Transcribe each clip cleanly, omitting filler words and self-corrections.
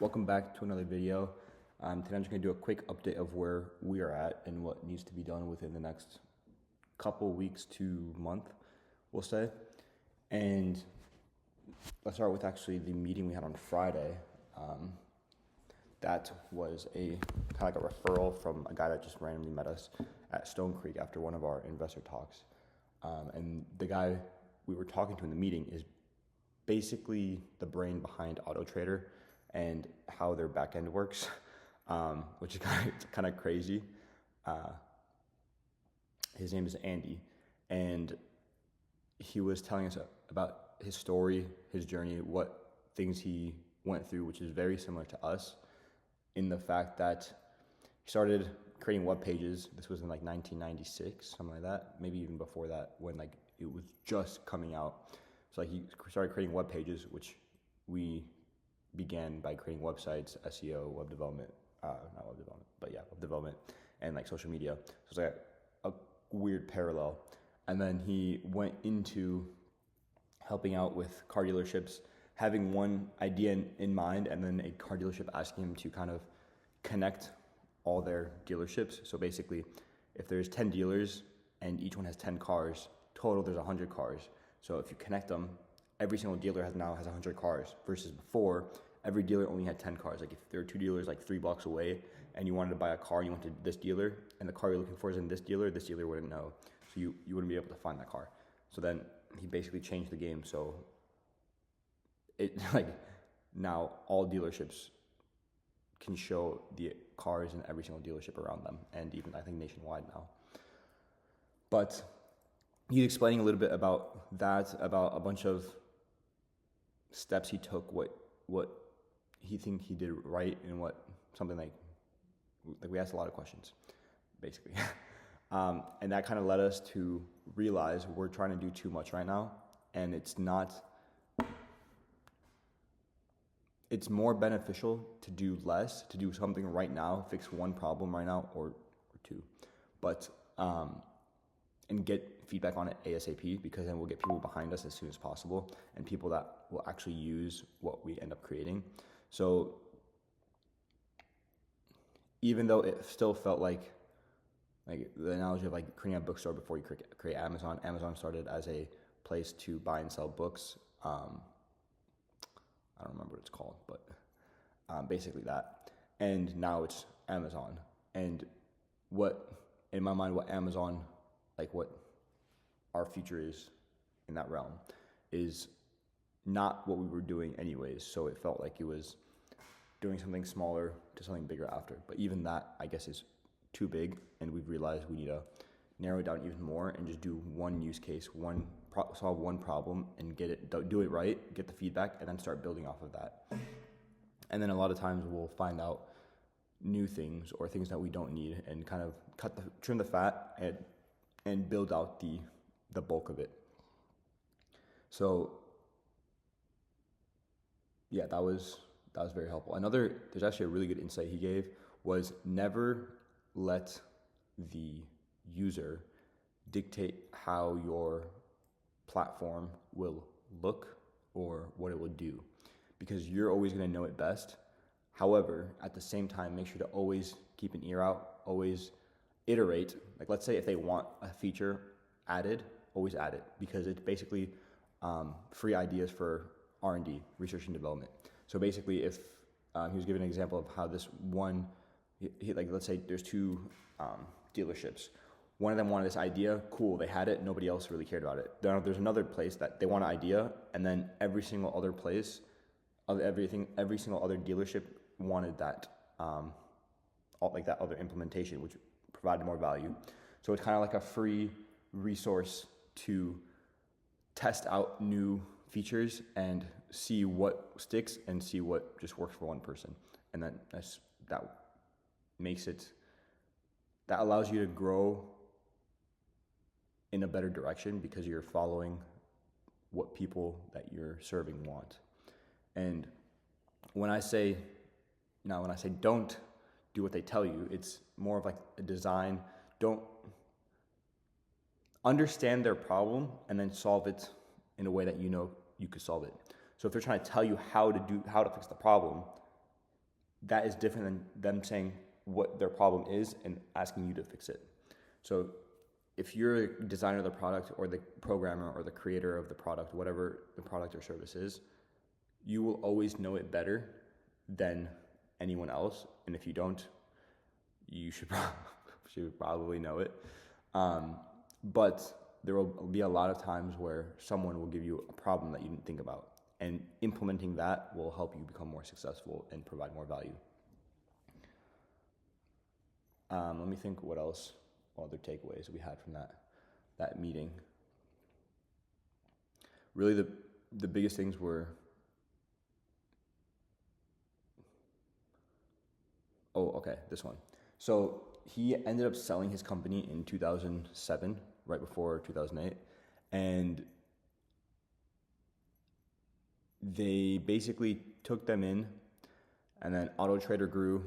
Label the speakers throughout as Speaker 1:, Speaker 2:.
Speaker 1: Welcome back to another video. Today I'm just going to do a quick update of where we are at and what needs to be done within the next couple weeks to month, we'll say. And let's start with actually the meeting we had on Friday. That was a kind of like a referral from a guy that just randomly met us at Stone Creek after one of our investor talks. And the guy we were talking to in the meeting is basically the brain behind AutoTrader and how their back end works, which is kind of crazy. His name is Andy, and he was telling us about his story, his journey, what things he went through, which is very similar to us in the fact that he started creating web pages. This was in like 1996, something like that, maybe even before that, when like it was just coming out. So like he started creating web pages, which we began by creating websites, SEO, web development, not web development, but yeah, web development, and like social media. So it's like a weird parallel. And then he went into helping out with car dealerships, having one idea in mind, and then a car dealership asking him to kind of connect all their dealerships. So basically, if there's 10 dealers and each one has 10 cars, total there's 100 cars. So if you connect them, every single dealer now has 100 cars versus before, every dealer only had 10 cars. Like if there were two dealers like 3 blocks away and you wanted to buy a car, you went to this dealer and the car you're looking for is in this dealer wouldn't know. So you wouldn't be able to find that car. So then he basically changed the game. So it like now all dealerships can show the cars in every single dealership around them, and even I think nationwide now. But he's explaining a little bit about that, about a bunch of steps he took, what he think he did right, and what something like we asked a lot of questions, basically. And that kind of led us to realize we're trying to do too much right now, and it's more beneficial to do less, to do something right now, fix one problem right now or two, but and get feedback on it ASAP, because then we'll get people behind us as soon as possible and people that will actually use what we end up creating. So even though it still felt like the analogy of like creating a bookstore before you create Amazon. Amazon started as a place to buy and sell books. I don't remember what it's called, but basically that. And now it's Amazon. And in my mind, what Amazon, like what our future is in that realm, is not what we were doing anyways. So it felt like it was doing something smaller to something bigger after. But even that, I guess, is too big, and we've realized we need to narrow it down even more and just do one use case, solve one problem, and do it right, get the feedback, and then start building off of that. And then a lot of times we'll find out new things or things that we don't need, and kind of trim the fat and build out the bulk of it. So yeah, that was very helpful. There's actually a really good insight he gave, was never let the user dictate how your platform will look or what it will do, because you're always going to know it best. However, at the same time, make sure to always keep an ear out, always iterate. Like, let's say if they want a feature added, always add it, because it's basically free ideas for R&D, research and development. So basically, if he was giving an example of how this one, like let's say there's two dealerships. One of them wanted this idea, cool, they had it, nobody else really cared about it. There's another place that they want an idea, and then every single other place, every single other dealership wanted that, like that other implementation, which provided more value. So it's kind of like a free resource to test out new features and see what sticks and see what just works for one person. And then that allows you to grow in a better direction, because you're following what people that you're serving want. And when I say don't do what they tell you, it's more of like a design. Don't understand their problem and then solve it in a way that you know you could solve it. So if they're trying to tell you how to fix the problem, that is different than them saying what their problem is and asking you to fix it. So if you're a designer of the product or the programmer or the creator of the product, whatever the product or service is, you will always know it better than anyone else. And if you don't, you should probably know it. But there will be a lot of times where someone will give you a problem that you didn't think about. And implementing that will help you become more successful and provide more value. Let me think what else, what other takeaways we had from that meeting. Really the biggest things were, this one. So he ended up selling his company in 2007, right before 2008. And they basically took them in, and then AutoTrader grew.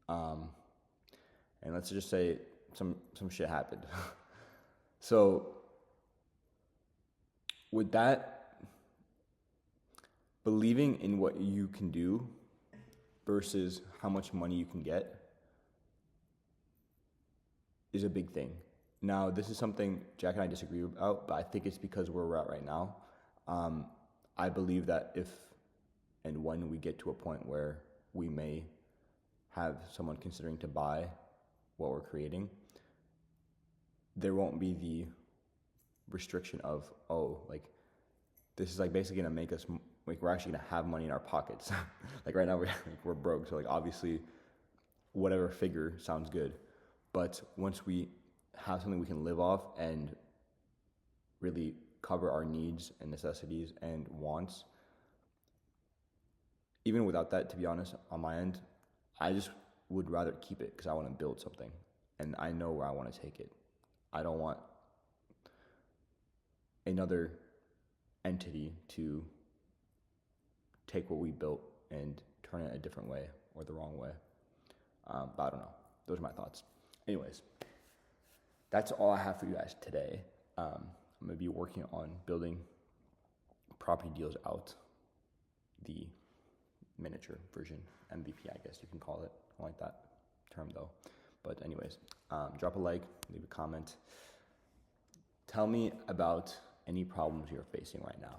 Speaker 1: And let's just say some shit happened. So with that, believing in what you can do versus how much money you can get is a big thing. Now, this is something Jack and I disagree about, but I think it's because where we're at right now. I believe that if and when we get to a point where we may have someone considering to buy what we're creating, there won't be the restriction of, this is like basically gonna make us, like we're actually gonna have money in our pockets. Like right now we're broke, so like obviously whatever figure sounds good. But once we have something we can live off and really cover our needs and necessities and wants, even without that, to be honest, on my end, I just would rather keep it because I want to build something and I know where I want to take it. I don't want another entity to take what we built and turn it a different way or the wrong way. But I don't know. Those are my thoughts. Anyways, that's all I have for you guys today. I'm going to be working on building property deals out, the miniature version, MVP, I guess you can call it. I like that term though. But anyways, drop a like, leave a comment. Tell me about any problems you're facing right now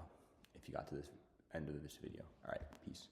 Speaker 1: if you got to this end of this video. All right, peace.